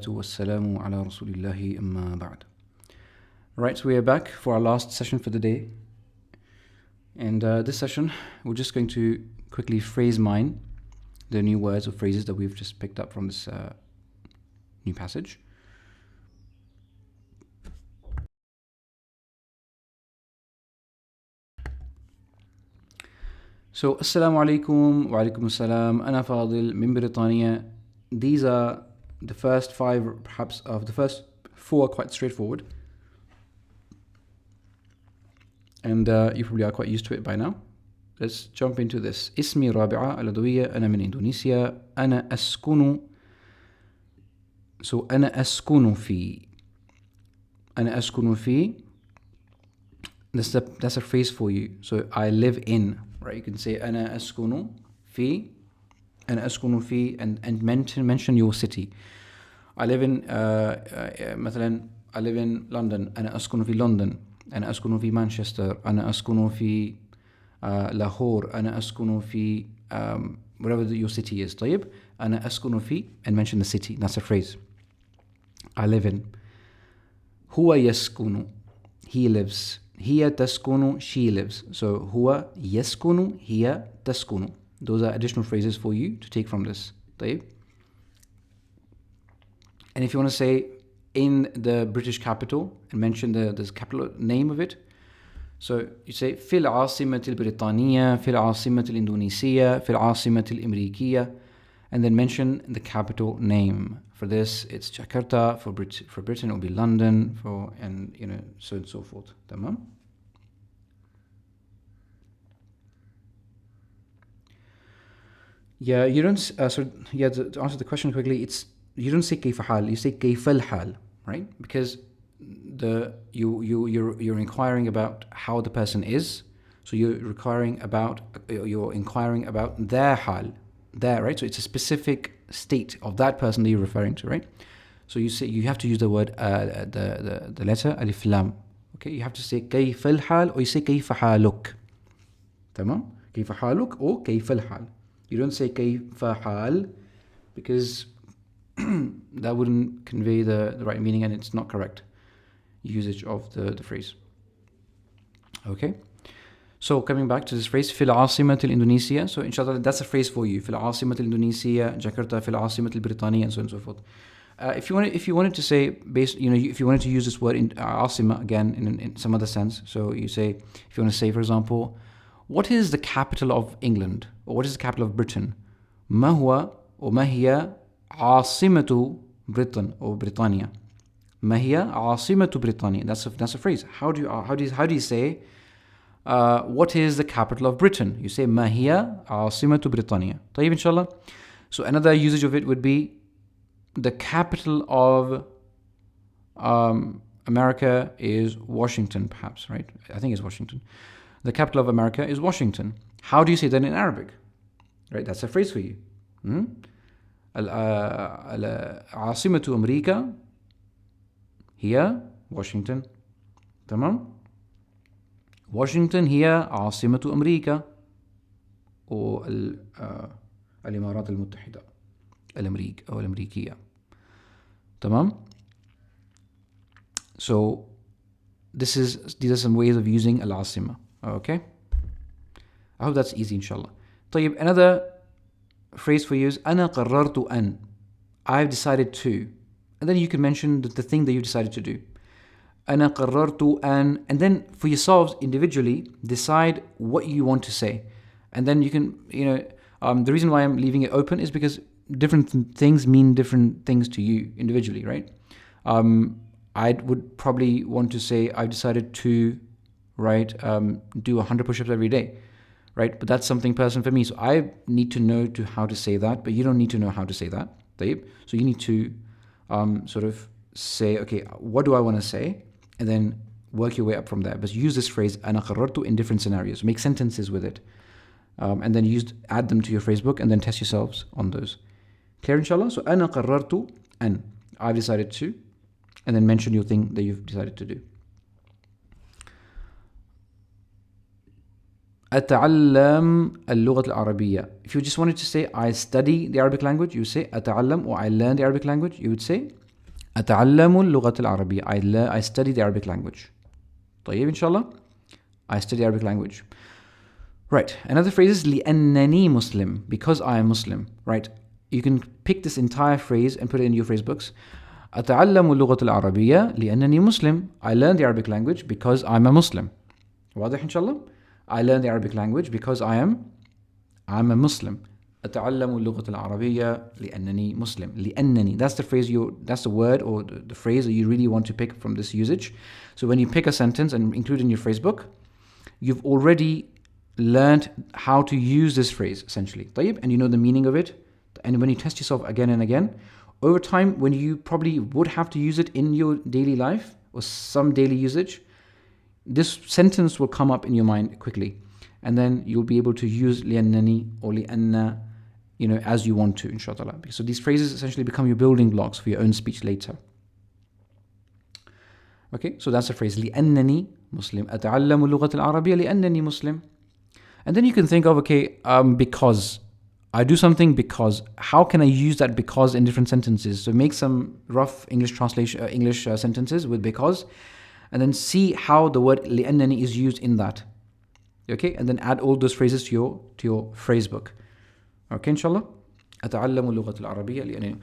والسلام على رسول الله أما بعد. Right, so we are back for our last session for the day. And this session, we're just going to quickly phrase mine the new words or phrases that we've just picked up from this new passage. So, Assalamu alaikum wa alaikum assalam, Ana Fadil min Britannia. These are the first five, perhaps of the first four, quite straightforward. And you probably are quite used to it by now. Let's jump into this. اسمي رابعة العدوية أنا من إندونيسيا أنا أسكن. So أنا أسكن في. أنا أسكن في. That's a phrase for you. So I live in, right? You can say أنا أسكن في. أنا أسكن في and mention your city. I live in مثلا I live in London. أنا أسكن في London. أنا أسكن في مانشستر. أنا أسكن في لاهور. أنا أسكن في wherever your city is. طيب أنا أسكن في and mention the city. That's a phrase. I live in. هو يسكن. He lives. هي تسكن. She lives. So هو يسكن. هي تسكن. Those are additional phrases for you to take from this. طيب. And if you want to say in the British capital and mention the capital name of it, so you say في العاصمة البريطانية في العاصمة الإندونيسية في العاصمة الأمريكية, and then mention the capital name. For this it's Jakarta, for Britain it will be London, and so and so forth. تمام. Yeah, you don't. To answer the question quickly, you don't say كيف حال, you say كيف الحال, right? Because you're inquiring about how the person is, so you're inquiring about their حال, right? So it's a specific state of that person that you're referring to, right? So you have to use the word the letter alif lam. Okay, you have to say كيف الحال or you say كيف حالك. تمام. كيف حالك or كيف الحال. You don't say كيف حال because that wouldn't convey the right meaning and it's not correct usage of the phrase. Okay, so coming back to this phrase في العاصمة الإندونيسية, so inshallah that's a phrase for you. في العاصمة الإندونيسية, Jakarta, في العاصمة البريطانية, and so on and so forth. If you wanted to say if you wanted to use this word in عاصمة again in some other sense, so you say, if you want to say, for example, what is the capital of England, or what is the capital of Britain? ما هو وما هي عاصمة Britain or Britannia? ما هي عاصمة بريطانيا? That's a phrase. How do you say what is the capital of Britain? You say ما هي عاصمة بريطانيا. طيب inshallah. So another usage of it would be the capital of America is Washington, perhaps, right? I think it's Washington. The capital of America is Washington. How do you say that in Arabic? Right, that's a phrase for you. عاصمة أمريكا هي واشنطن. تمام. واشنطن هي عاصمة أمريكا أو الإمارات المتحدة الأمريكية. تمام. So these are some ways of using العاصمة. Okay, I hope that's easy inshallah. طيب, another phrase for you is أنا قررت أن. I've decided to, and then you can mention the thing that you decided to do. أنا قررت أن, and then for yourselves individually decide what you want to say, and then you can the reason why I'm leaving it open is because different things mean different things to you individually, right? I would probably want to say I've decided to do 100 push-ups every day, right? But that's something personal for me, so I need to know how to say that, but you don't need to know how to say that. So you need to sort of say, okay, what do I want to say, and then work your way up from there. But use this phrase أنا قررت in different scenarios. Make sentences with it, and then add them to your phrase book, and then test yourselves on those. Clear inshallah? So أنا قررت أن, I've decided to, and then mention your thing that you've decided to do. أتعلم اللغة العربية. If you just wanted to say I study the Arabic language, you say أتعلم, or I learn the Arabic language, you would say أتعلم اللغة العربية. I study the Arabic language. طيب إن شاء الله. I study Arabic language. Right. Another phrase is لأنني Muslim, because I am Muslim. Right. You can pick this entire phrase and put it in your phrase books. أتعلم اللغة العربية لأنني Muslim. I learn the Arabic language because I'm a Muslim. واضح إن شاء الله. I learn the Arabic language because I'm a Muslim. أتعلم اللغة العربية لأنني مسلم. لأنني. That's the word or the phrase that you really want to pick from this usage. So when you pick a sentence and include it in your phrase book, you've already learned how to use this phrase essentially. طيب, and you know the meaning of it. And when you test yourself again and again, over time, when you probably would have to use it in your daily life or some daily usage, this sentence will come up in your mind quickly. And then you'll be able to use لأنني or لأن, as you want to, inshallah. So these phrases essentially become your building blocks for your own speech later. Okay, so that's the phrase لأنني مسلم. أتعلم اللغة العربية لأنني مسلم. And then you can think of, because I do something because, how can I use that because in different sentences? So make some rough English translation, English sentences with because, and then see how the word لأنني is used in that. Okay, and then add all those phrases to your phrase book. Okay, inshallah. أتعلم اللغة العربية لأنني.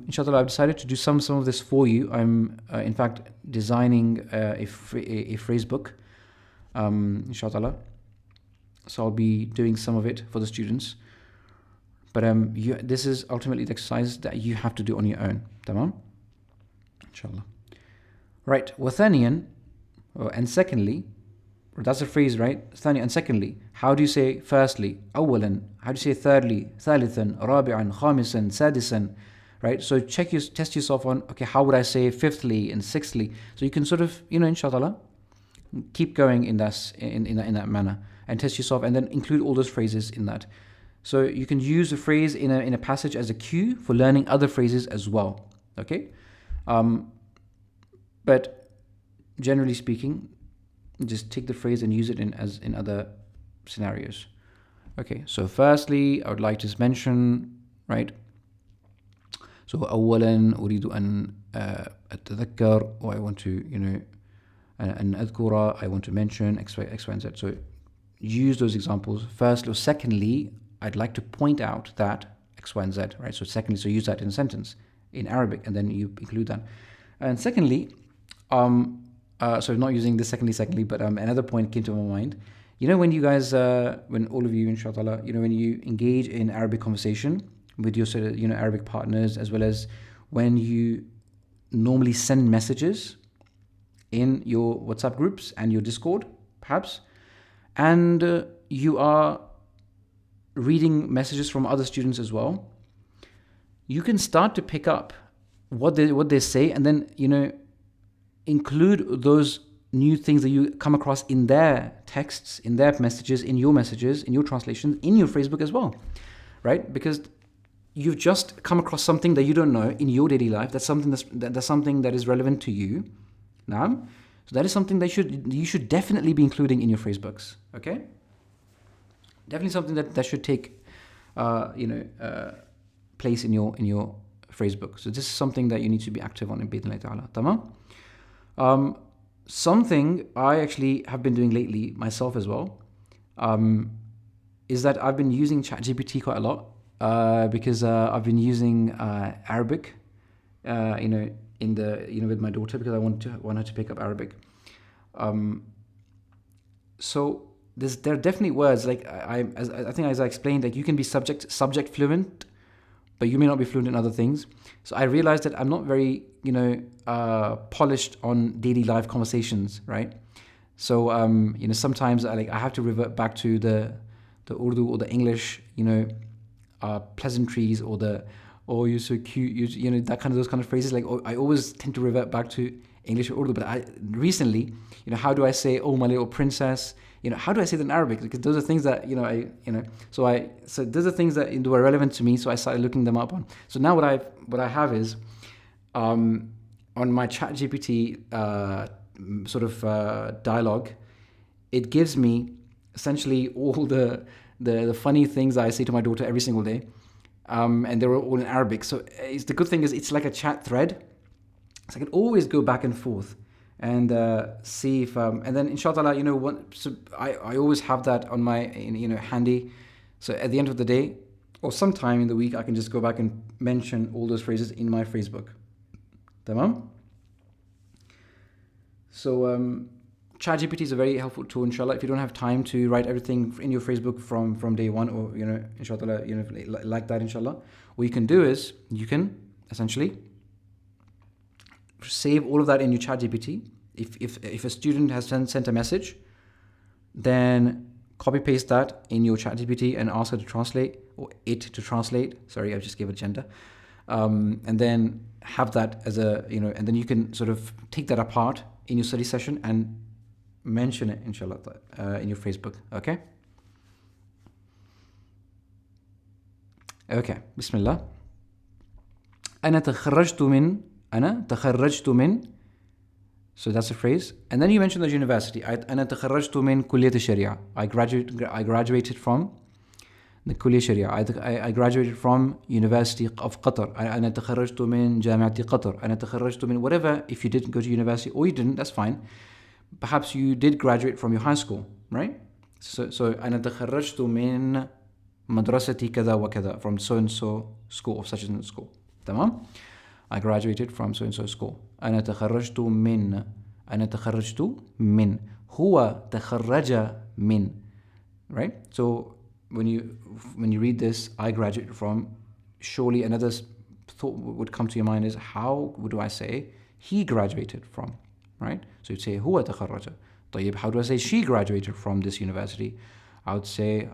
Inshallah, I've decided to do some of this for you. I'm in fact designing a phrase book. Inshallah. So I'll be doing some of it for the students. But this is ultimately the exercise that you have to do on your own. Tamam? Inshallah. Right. وثانيا, and secondly, that's a phrase, right? ثانيا, and secondly, how do you say firstly? أولا. How do you say thirdly? ثالثا. رابعا. خامسا. سادسا. Right? So test yourself on, okay, how would I say fifthly and sixthly? So you can sort of, inshallah, keep going in that manner and test yourself, and then include all those phrases in that. So you can use a phrase in a passage as a cue for learning other phrases as well. Okay? But generally speaking, just take the phrase and use it in other scenarios. Okay, so firstly, I would like to mention, right? So أولا أريد أن أتذكر, or I want to, أن أذكر, I want to mention X, Y, and Z. So use those examples. First or secondly, I'd like to point out that X, Y, and Z, right? So secondly, so use that in a sentence in Arabic, and then you include that. And secondly, so not using this secondly, but another point came to my mind. When you guys, when all of you, inshallah, when you engage in Arabic conversation with your Arabic partners, as well as when you normally send messages in your WhatsApp groups and your Discord, perhaps, and you are reading messages from other students as well, you can start to pick up what they say, and then include those new things that you come across in their texts, in their messages, in your translations, in your phrase book as well, right? Because you've just come across something that you don't know in your daily life. That's something that is relevant to you. Now, so that is something that you should definitely be including in your phrase books. Okay, definitely something that should take place in your phrase book. So this is something that you need to be active on in Bismillah ta'ala. Tamam. Something I actually have been doing lately myself as well, is that I've been using ChatGPT quite a lot, because I've been using Arabic, with my daughter, because I want her to pick up Arabic. So there are definitely words like I think as I explained, like you can be subject fluent, but you may not be fluent in other things. So I realized that I'm not very polished on daily life conversations, right? So sometimes I have to revert back to the Urdu or the English, pleasantries, or you're so cute, those kind of phrases. Like I always tend to revert back to English or Urdu, but I recently, how do I say, oh my little princess? How do I say that in Arabic? Because those are things that so those are things that were relevant to me. So I started looking them up on. So now what I have is, on my ChatGPT dialogue, it gives me essentially all the funny things I say to my daughter every single day, and they're all in Arabic. So the good thing is it's like a chat thread. So I can always go back and forth and see if, and then inshallah, so I always have that on my, handy. So at the end of the day, or sometime in the week, I can just go back and mention all those phrases in my Facebook. Tamam? So ChatGPT is a very helpful tool, inshallah. If you don't have time to write everything in your Facebook from day one, or inshallah, like that, inshallah, what you can do is you can essentially save all of that in your ChatGPT. If a student has sent a message, then copy paste that in your ChatGPT and ask her to translate, or it to translate. Sorry, I just gave it gender. And then have that as a, and then you can sort of take that apart in your study session and mention it, inshallah, in your Facebook. Okay? Okay, Bismillah. أنا تخرجت من. So that's a phrase. And then you mention the university. أنا تخرجت من كلية الشريعة. I graduated from the كلية الشريعة. I graduated from University of Qatar. أنا تخرجت من جامعة قطر. أنا تخرجت من whatever. If you didn't go to university or you didn't, that's fine. Perhaps you did graduate from your high school, right? So أنا تخرجت من مدرسة كذا وكذا, from so and so school, of such and such school. تمام? I graduated from so and so school. أنا تخرجت من هو تخرج من, right? So when you read this, I graduated from, surely another thought would come to your mind is, how do I say he graduated from, right? So you'd say هو تخرج. طيب, how do I say she graduated from this university? I would say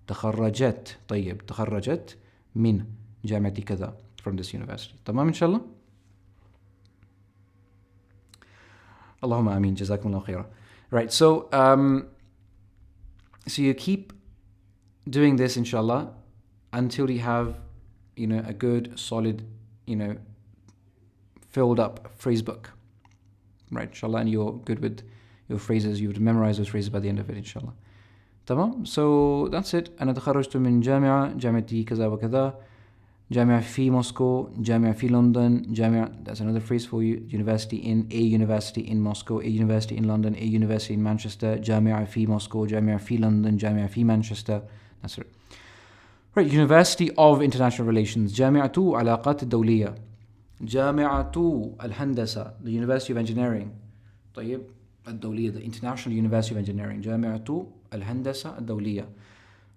تخرجت. طيب, تخرجت من جامعة كذا, from this university. تمام inshallah? Allahumma ameen. Jazakumullah khairah. Right, so you keep doing this inshallah until you have a good solid filled up phrase book, right, inshallah, and you're good with your phrases. You would memorize those phrases by the end of it, inshallah. Tamam. So that's it. أنا تخرجت من جامعتي كذا وكذا. جامعة في موسكو, جامعة في لندن, جامعة, that's another phrase for you. University in Moscow, a university in London, a university in Manchester, جامعة في موسكو, جامعة في لندن, جامعة في Manchester. That's it. Right, University of International Relations, جامعة العلاقات الدولية, جامعة الهندسة, the University of Engineering. طيب, الدولية, the International University of Engineering, جامعة الهندسة الدولية.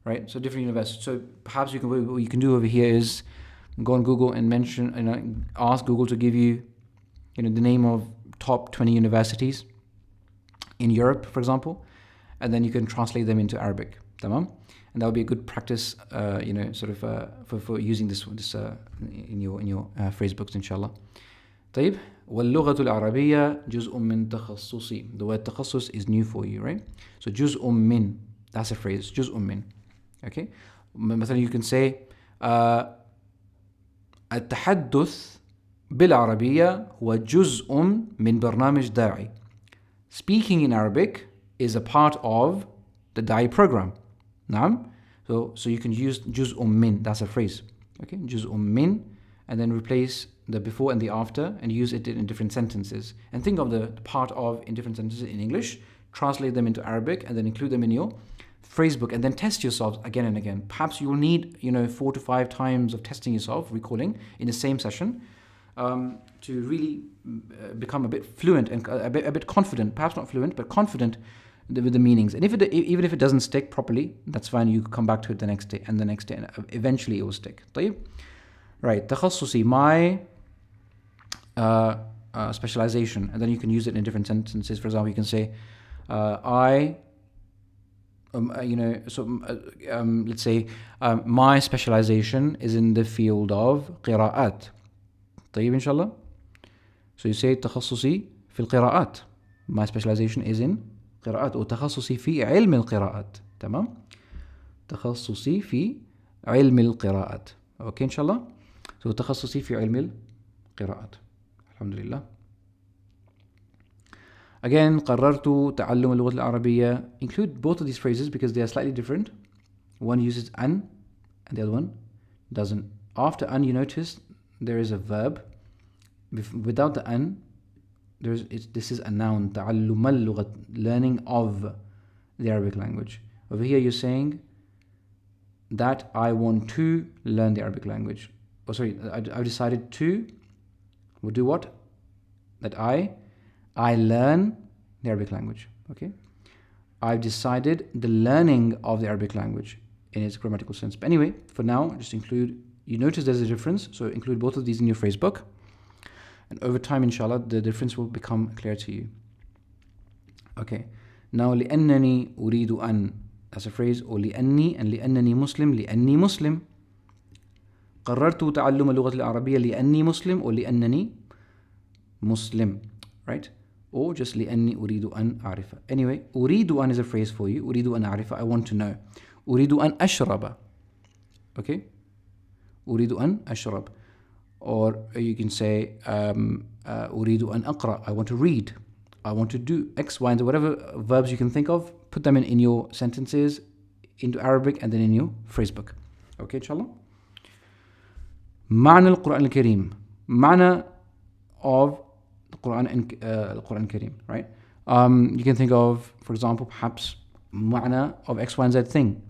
Right, so different universities. So perhaps what you can do over here is go on Google and mention, ask Google to give you, the name of top 20 universities in Europe, for example, and then you can translate them into Arabic. Tamam? And that would be a good practice, for using this in your phrase books, inshallah. طيب, واللغة العربية جزء من تخصصي. The word تخصص is new for you, right? So جزء من, that's a phrase, جزء من. Okay, مثلا you can say التحدث بالعربية هو جزء من برنامج داعي. Speaking in Arabic is a part of the Da'i program. نعم. So you can use جزء من, that's a phrase. Okay, جزء من, and then replace the before and the after and use it in different sentences. And think of the part of in different sentences in English, translate them into Arabic, and then include them in your phrase book, and then test yourselves again and again. Perhaps you will need 4 to 5 times of testing yourself, recalling in the same session, to really become a bit fluent and a bit confident. Perhaps not fluent, but confident with the meanings. And even if it doesn't stick properly, that's fine. You come back to it the next day, and eventually it will stick. طيب? Right, تخصصي, my specialization, and then you can use it in different sentences. For example, you can say let's say my specialization is in the field of قراءات. طيب inshallah. So you say تخصصي في القراءات. My specialization is in قراءات. وتخصصي في علم القراءات. تمام. تخصصي في علم القراءات. Okay inshallah. So تخصصي في علم القراءات. الحمد لله. Again, قررت تعلم اللغة العربية. Include both of these phrases because they are slightly different. One uses an and the other one doesn't. After an, you notice there is a verb without the an, this is a noun. تعلم اللغة, learning of the Arabic language. Over here you're saying that I want to learn the Arabic language. Oh, sorry, I've decided to. We'll do what? That I learn the Arabic language. Okay. I've decided the learning of the Arabic language in its grammatical sense. But anyway, for now, just include. You notice there's a difference, so include both of these in your phrase book. And over time, inshallah, the difference will become clear to you. Okay. Now, لأنني أريد أن. That's a phrase. Or لأني and لأنني مسلم. لأني مسلم. قررت تعلم اللغة العربية لأني مسلم or لأنني مسلم. Right? Or just لأني أريد أن أعرف. Anyway, أريد أن is a phrase for you. أريد أن أعرف. I want to know. أريد أن أشرب. Okay? أريد أن أشرب. Or you can say أريد أن أقرأ. I want to read. I want to do X, Y, and Z, whatever verbs you can think of, put them in your sentences into Arabic and then in your phrase book. Okay, inshallah? معنى القرآن الكريم. معنى of the Quran Kareem, right? You can think of, for example, perhaps معنى of X, Y, and Z thing.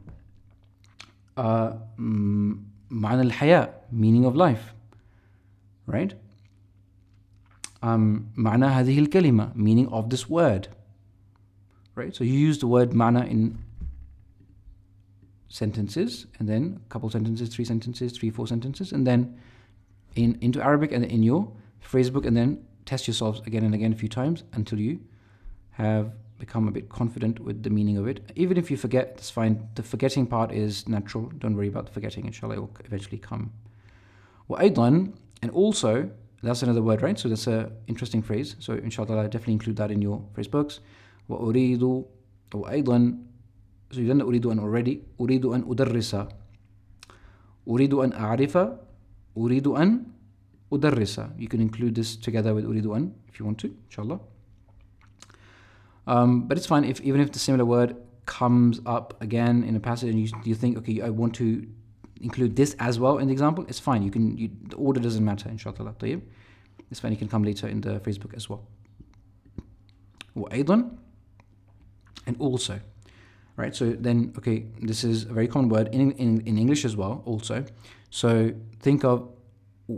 معنى الحياة, meaning of life, right? معنى هذه الكلمة, meaning of this word, right? So you use the word معنى in sentences, and then a couple sentences, 3 sentences, 3, 4 sentences, and then into Arabic and in your phrase book, and then test yourselves again and again a few times until you have become a bit confident with the meaning of it. Even if you forget, that's fine. The forgetting part is natural. Don't worry about the forgetting. Inshallah, it will eventually come. وأيضا, and also, that's another word, right? So that's an interesting phrase. So inshallah, I'll definitely include that in your phrase books. وأريد وأيضا. So you've done the أريد أن already. أريد أن أدرس. أريد أن أعرف. أريد أن أدرس. You can include this together with أريد أن if you want to, inshallah. But it's fine even if the similar word comes up again in a passage and you think, okay, I want to include this as well in the example, it's fine. The order doesn't matter, inshallah. طيب. It's fine, you can come later in the phrase book as well. وأيضا, and also. Right, so then, okay, this is a very common word in English as well, also. So think of,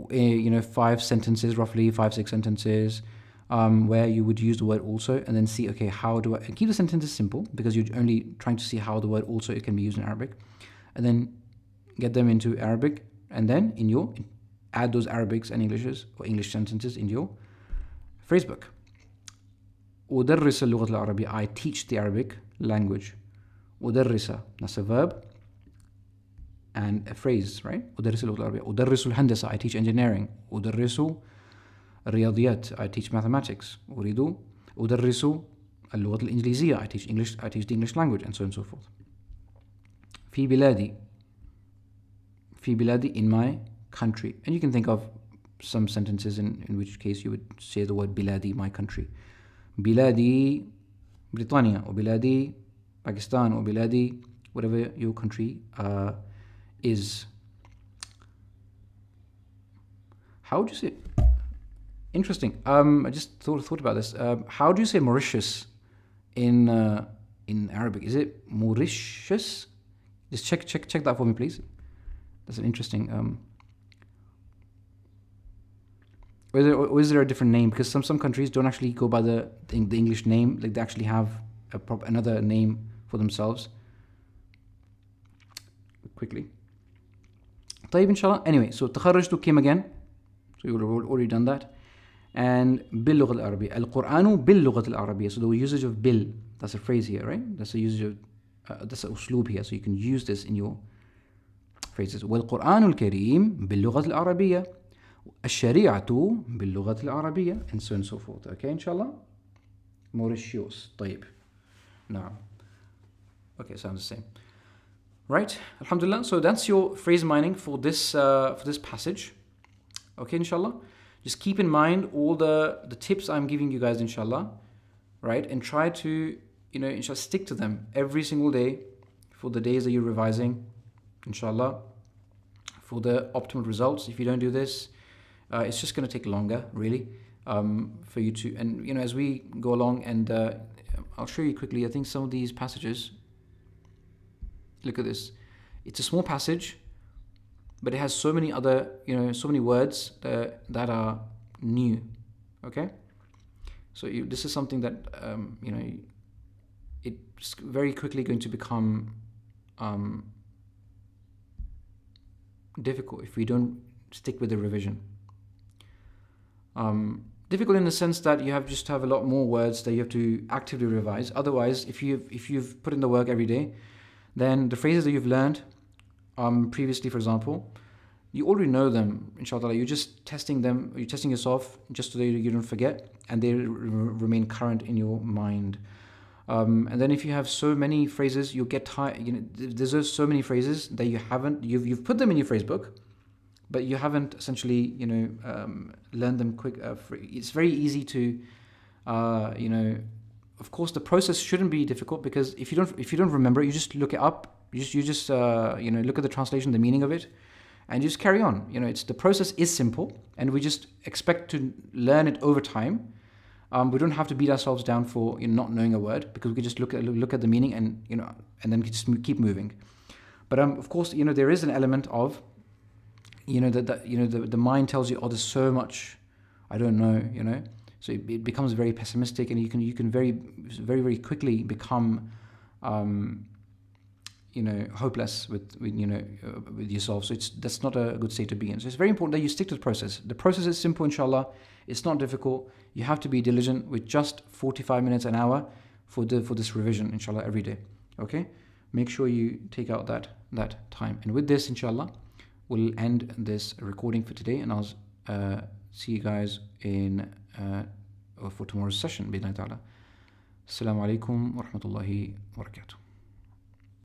5 sentences, roughly 5, 6 sentences, where you would use the word also, and then see, okay, how do I keep the sentences simple because you're only trying to see how the word also can be used in Arabic, and then get them into Arabic, and then add those Arabics and Englishes or English sentences in your phrase book. أدرس اللغة العربية. I teach the Arabic language. أدرس, that's a verb and a phrase, right? أدرس اللغة العربية. أدرس الهندسة. I teach engineering. أدرس الرياضيات. I teach mathematics. أدرس اللغة الإنجليزية. I teach the English language, and so on and so forth. في بلادي. in my country. And you can think of some sentences in which case you would say the word بلادي, my country. بلادي بريطانيا, or بلادي Pakistan, or بلادي, whatever your country is. How would you say? Interesting. I just thought about this. How do you say Mauritius in Arabic? Is it Mauritius? Just check that for me, please. That's an interesting. Or is there a different name? Because some countries don't actually go by the English name. Like they actually have another name for themselves. Quickly. طيب inshallah. Anyway, so تخرجت came again. So you would have already done that. And باللغة العربية. القرآن باللغة العربية. So the usage of bil, that's a phrase here, right? That's a usage of, that's a usloob here. So you can use this in your phrases. والقرآن الكريم باللغة العربية. الشريعة باللغة العربية. And so on and so forth. Okay, inshallah? Mauritius. طيب. نعم. Okay, sounds the same. Right, alhamdulillah. So that's your phrase mining for this passage. Okay, inshallah. Just keep in mind all the tips I'm giving you guys, inshallah. Right, and try to, inshallah, stick to them every single day for the days that you're revising, inshallah, for the optimal results. If you don't do this, It's just going to take longer, really, for you to, and as we go along, and I'll show you quickly. I think some of these passages, look at this. It's a small passage, but it has so many other, so many words that are new. Okay, so this is something that it's very quickly going to become difficult if we don't stick with the revision. Difficult in the sense that you just have a lot more words that you have to actively revise. Otherwise, if you've put in the work every day, then the phrases that you've learned previously, for example, you already know them, inshallah. You're just testing them, you're testing yourself just so that you don't forget, and they remain current in your mind. And then if you have so many phrases, you'll get tired. There's so many phrases that you've put them in your phrase book, but you haven't essentially, learned them quick. It's very easy to, of course, the process shouldn't be difficult, because if you don't remember it, you just look it up. You just look at the translation, the meaning of it, and you just carry on. The process is simple, and we just expect to learn it over time. We don't have to beat ourselves down for not knowing a word, because we can just look at the meaning and and then just keep moving. But of course, there is an element of the mind tells you, oh, there's so much I don't know, so it becomes very pessimistic, and you can very, very, very quickly become hopeless with yourself. So that's not a good state to be in. So it's very important that you stick to the process. The process is simple, inshallah. It's not difficult. You have to be diligent with just 45 minutes an hour for this revision, inshallah, every day. Okay, make sure you take out that time. And with this, inshallah, we'll end this recording for today, and I'll see you guys for tomorrow's session, bi-idhnillahi ta'ala. Assalamu alaikum wa rahmatullahi wa barakatuh.